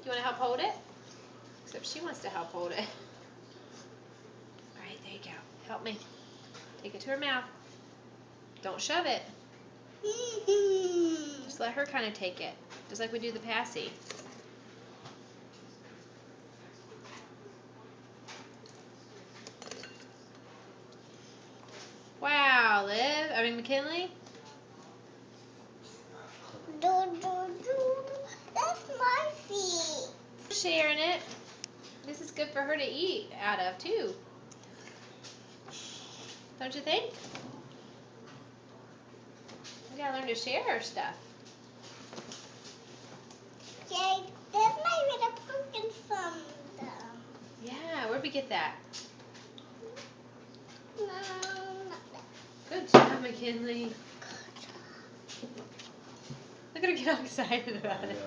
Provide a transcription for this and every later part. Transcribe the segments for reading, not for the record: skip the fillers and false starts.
You want to help hold it? Except she wants to help hold it. Alright, there you go. Help me. Take it to her mouth. Don't shove it. Just let her kind of take it. Just like we do the passy. Wow, McKinley? That's my feet. Sharing it. This is good for her to eat out of, too. Don't you think? We gotta learn to share our stuff. Jay, there's my little pumpkin from them. Yeah, where'd we get that? No, not that. Good job, McKinley. Look at her get all excited about it.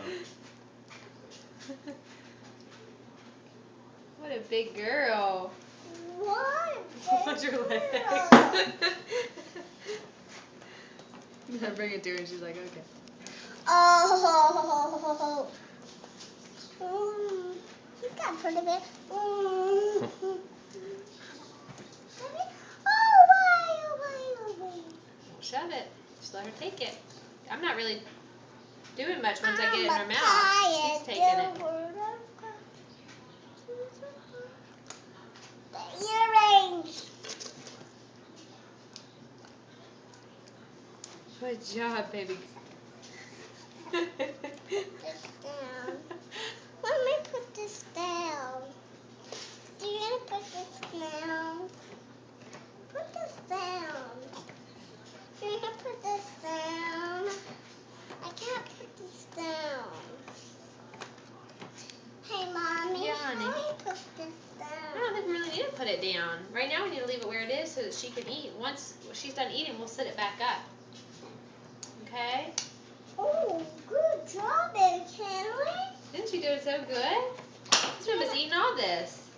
What a big girl. What? Watch your leg. I bring it to her and she's like, okay. Oh. He's got pretty big. Oh, why? Don't shove it. Just let her take it. I'm not really doing much once I get it in her mouth. She's taking it. The earrings. Good job, baby. Put this down. Let me put this down. Do you want to put this down? Put this down. Do you want to put this down? I can't put this down. Hey, Mommy. Yeah, honey. How do you put this down? I don't think we really need to put it down. Right now we need to leave it where it is so that she can eat. Once she's done eating, we'll set it back up. Okay? Oh, good job, McKinley. Didn't she do it so good? This one was eating all this.